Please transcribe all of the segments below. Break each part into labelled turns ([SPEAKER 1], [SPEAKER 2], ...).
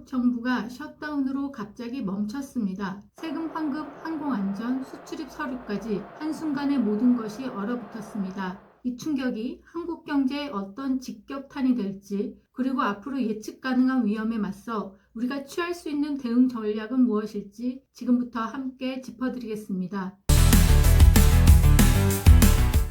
[SPEAKER 1] 정부가 셧다운으로 갑자기 멈췄습니다. 세금 환급, 항공안전, 수출입 서류까지 한순간에 모든 것이 얼어붙었습니다. 이 충격이 한국 경제에 어떤 직격탄이 될지, 그리고 앞으로 예측 가능한 위험에 맞서 우리가 취할 수 있는 대응 전략은 무엇일지 지금부터 함께 짚어드리겠습니다.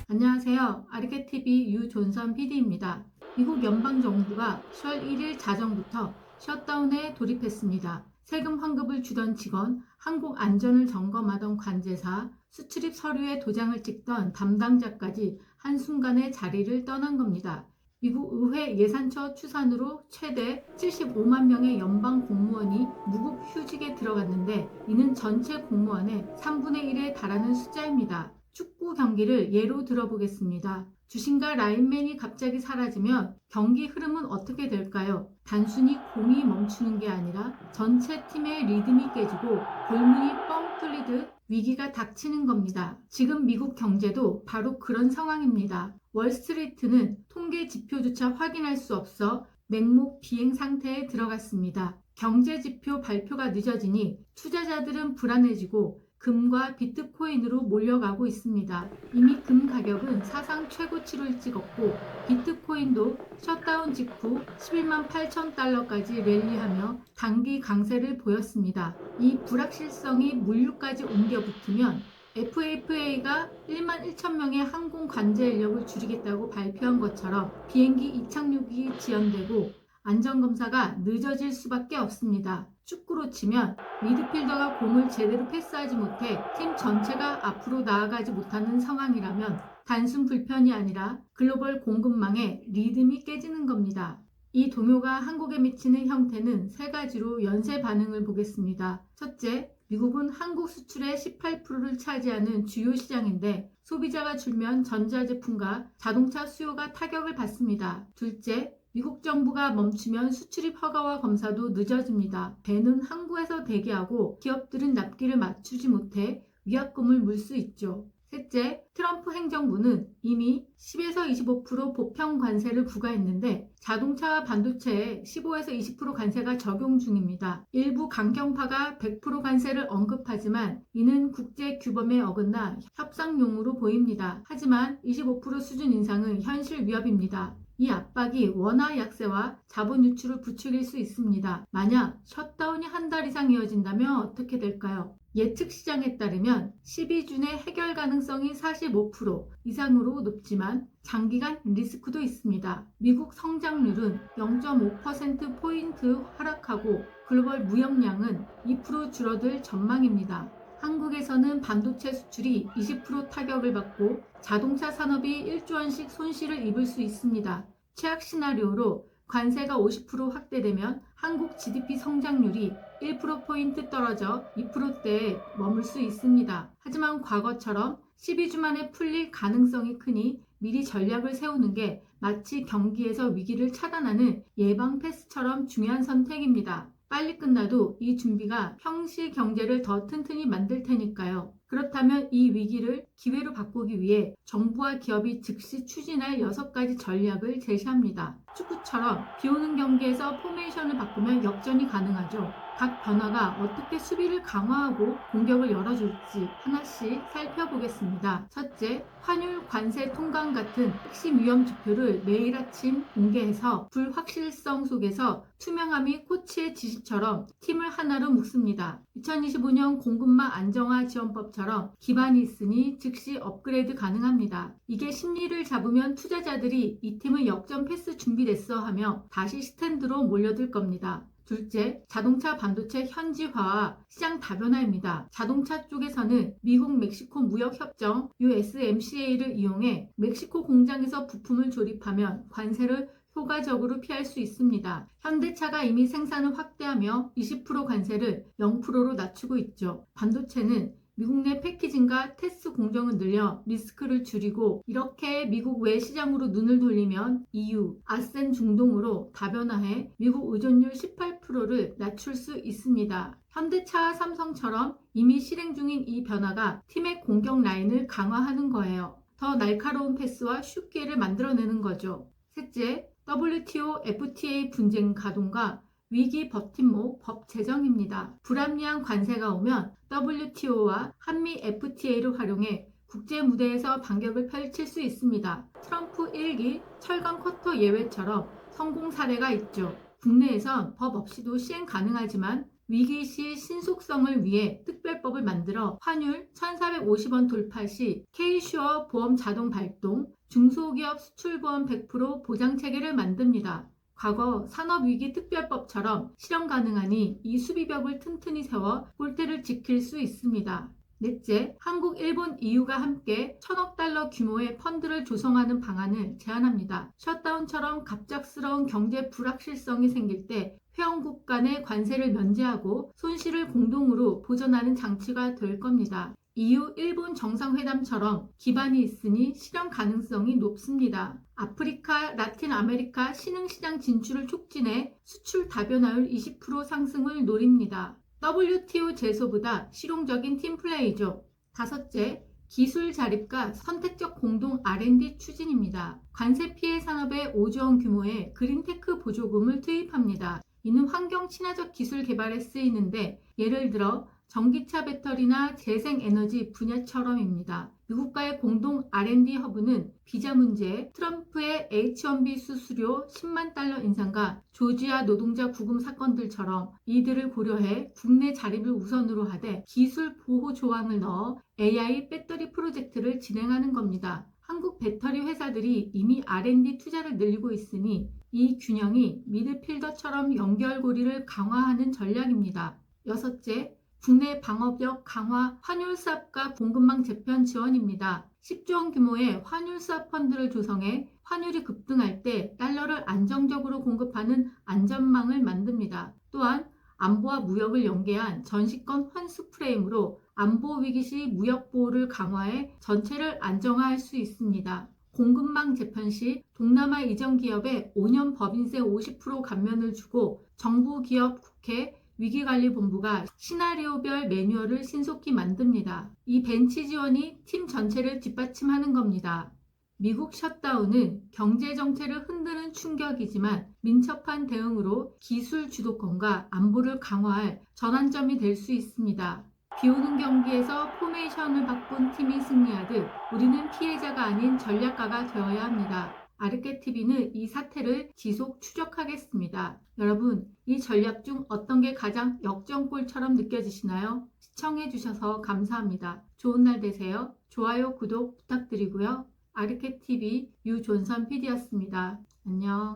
[SPEAKER 1] 안녕하세요. 아리케TV 유존선 PD입니다. 미국 연방정부가 10월 1일 자정부터 셧다운에 돌입했습니다. 세금 환급을 주던 직원, 항공 안전을 점검하던 관제사, 수출입 서류에 도장을 찍던 담당자까지 한순간에 자리를 떠난 겁니다. 미국 의회 예산처 추산으로 최대 75만 명의 연방 공무원이 무급 휴직에 들어갔는데 이는 전체 공무원의 3분의 1에 달하는 숫자입니다. 축구 경기를 예로 들어보겠습니다. 주심과 라인맨이 갑자기 사라지면 경기 흐름은 어떻게 될까요? 단순히 공이 멈추는 게 아니라 전체 팀의 리듬이 깨지고 골문이 뻥 뚫리듯 위기가 닥치는 겁니다. 지금 미국 경제도 바로 그런 상황입니다. 월스트리트는 통계 지표조차 확인할 수 없어 맹목 비행 상태에 들어갔습니다. 경제 지표 발표가 늦어지니 투자자들은 불안해지고 금과 비트코인으로 몰려가고 있습니다. 이미 금 가격은 사상 최고치를 찍었고 비트코인도 셧다운 직후 11만 8천 달러까지 랠리하며 단기 강세를 보였습니다. 이 불확실성이 물류까지 옮겨 붙으면 FAA가 1만 1천 명의 항공 관제 인력을 줄이겠다고 발표한 것처럼 비행기 이착륙이 지연되고 안전검사가 늦어질 수밖에 없습니다. 축구로 치면 미드필더가 공을 제대로 패스하지 못해 팀 전체가 앞으로 나아가지 못하는 상황이라면 단순 불편이 아니라 글로벌 공급망의 리듬이 깨지는 겁니다. 이 동요가 한국에 미치는 형태는 세 가지로 연쇄 반응을 보겠습니다. 첫째, 미국은 한국 수출의 18%를 차지하는 주요 시장인데 소비자가 줄면 전자제품과 자동차 수요가 타격을 받습니다. 둘째, 미국 정부가 멈추면 수출입 허가와 검사도 늦어집니다. 배는 항구에서 대기하고 기업들은 납기를 맞추지 못해 위약금을 물 수 있죠. 셋째, 트럼프 행정부는 이미 10에서 25% 보편 관세를 부과했는데 자동차와 반도체에 15에서 20% 관세가 적용 중입니다. 일부 강경파가 100% 관세를 언급하지만 이는 국제 규범에 어긋나 협상용으로 보입니다. 하지만 25% 수준 인상은 현실 위협입니다. 이 압박이 원화 약세와 자본 유출을 부추길 수 있습니다. 만약 셧다운이 한 달 이상 이어진다면 어떻게 될까요? 예측 시장에 따르면 12준의 해결 가능성이 45% 이상으로 높지만 장기간 리스크도 있습니다. 미국 성장률은 0.5%포인트 하락하고 글로벌 무역량은 2% 줄어들 전망입니다. 한국에서는 반도체 수출이 20% 타격을 받고 자동차 산업이 1조 원씩 손실을 입을 수 있습니다. 최악 시나리오로 관세가 50% 확대되면 한국 GDP 성장률이 1%포인트 떨어져 2%대에 머물 수 있습니다. 하지만 과거처럼 12주 만에 풀릴 가능성이 크니 미리 전략을 세우는 게 마치 경기에서 위기를 차단하는 예방 패스처럼 중요한 선택입니다. 빨리 끝나도 이 준비가 평시 경제를 더 튼튼히 만들 테니까요. 그렇다면 이 위기를 기회로 바꾸기 위해 정부와 기업이 즉시 추진할 6가지 전략을 제시합니다. 축구처럼 비오는 경기에서 포메이션을 바꾸면 역전이 가능하죠. 각 변화가 어떻게 수비를 강화하고 공격을 열어줄지 하나씩 살펴보겠습니다. 첫째, 환율 관세 통관 같은 핵심 위험 지표를 매일 아침 공개해서 불확실성 속에서 투명함이 코치의 지시처럼 팀을 하나로 묶습니다. 2025년 공급망 안정화 지원법처럼 기반이 있으니 즉시 업그레이드 가능합니다. 이게 심리를 잡으면 투자자들이 이 팀은 역전 패스 준비됐어 하며 다시 스탠드로 몰려들 겁니다. 둘째, 자동차 반도체 현지화와 시장 다변화입니다. 자동차 쪽에서는 미국 멕시코 무역협정 USMCA를 이용해 멕시코 공장에서 부품을 조립하면 관세를 효과적으로 피할 수 있습니다. 현대차가 이미 생산을 확대하며 20% 관세를 0%로 낮추고 있죠. 반도체는 미국 내 패키징과 테스트 공정을 늘려 리스크를 줄이고 이렇게 미국 외 시장으로 눈을 돌리면 EU, 아센 중동으로 다변화해 미국 의존율 18%를 낮출 수 있습니다. 현대차와 삼성처럼 이미 실행 중인 이 변화가 팀의 공격 라인을 강화하는 거예요. 더 날카로운 패스와 슛 기회를 만들어내는 거죠. 셋째, WTO, FTA 분쟁 가동과 위기 버팀목 법 제정입니다. 불합리한 관세가 오면 WTO와 한미 FTA를 활용해 국제 무대에서 반격을 펼칠 수 있습니다. 트럼프 1기 철강 쿼터 예외처럼 성공 사례가 있죠. 국내에선 법 없이도 시행 가능하지만 위기 시 신속성을 위해 특별법을 만들어 환율 1,450원 돌파 시 K-슈어 보험 자동 발동, 중소기업 수출보험 100% 보장 체계를 만듭니다. 과거 산업위기 특별법처럼 실현 가능하니 이 수비벽을 튼튼히 세워 골대를 지킬 수 있습니다. 넷째, 한국, 일본, EU가 함께 1,000억 달러 규모의 펀드를 조성하는 방안을 제안합니다. 셧다운처럼 갑작스러운 경제 불확실성이 생길 때 회원국 간의 관세를 면제하고 손실을 공동으로 보전하는 장치가 될 겁니다. EU, 일본 정상회담처럼 기반이 있으니 실현 가능성이 높습니다. 아프리카, 라틴 아메리카 신흥시장 진출을 촉진해 수출 다변화율 20% 상승을 노립니다. WTO 제소보다 실용적인 팀플레이죠. 다섯째, 기술 자립과 선택적 공동 R&D 추진입니다. 관세 피해 산업에 5조 원 규모의 그린테크 보조금을 투입합니다. 이는 환경 친화적 기술 개발에 쓰이는데 예를 들어 전기차 배터리나 재생에너지 분야처럼입니다. 미국과의 공동 R&D 허브는 비자 문제, 트럼프의 H-1B 수수료 10만 달러 인상과 조지아 노동자 구금 사건들처럼 이들을 고려해 국내 자립을 우선으로 하되 기술 보호 조항을 넣어 AI 배터리 프로젝트를 진행하는 겁니다. 한국 배터리 회사들이 이미 R&D 투자를 늘리고 있으니 이 균형이 미드필더처럼 연결고리를 강화하는 전략입니다. 여섯째, 국내 방어력 강화 환율 수합과 공급망 재편 지원입니다. 10조 원 규모의 환율 수합 펀드를 조성해 환율이 급등할 때 달러를 안정적으로 공급하는 안전망을 만듭니다. 또한 안보와 무역을 연계한 전시권 환수 프레임으로 안보 위기 시 무역 보호를 강화해 전체를 안정화할 수 있습니다. 공급망 재편 시 동남아 이전 기업에 5년 법인세 50% 감면을 주고 정부 기업 국회 위기관리본부가 시나리오별 매뉴얼을 신속히 만듭니다. 이 벤치 지원이 팀 전체를 뒷받침하는 겁니다. 미국 셧다운은 경제 정체를 흔드는 충격이지만 민첩한 대응으로 기술 주도권과 안보를 강화할 전환점이 될 수 있습니다. 비오는 경기에서 포메이션을 바꾼 팀이 승리하듯 우리는 피해자가 아닌 전략가가 되어야 합니다. 아르케TV는 이 사태를 지속 추적하겠습니다. 여러분, 이 전략 중 어떤 게 가장 역전골처럼 느껴지시나요? 시청해주셔서 감사합니다. 좋은 날 되세요. 좋아요, 구독 부탁드리고요. 아르케TV 유존선 PD였습니다. 안녕.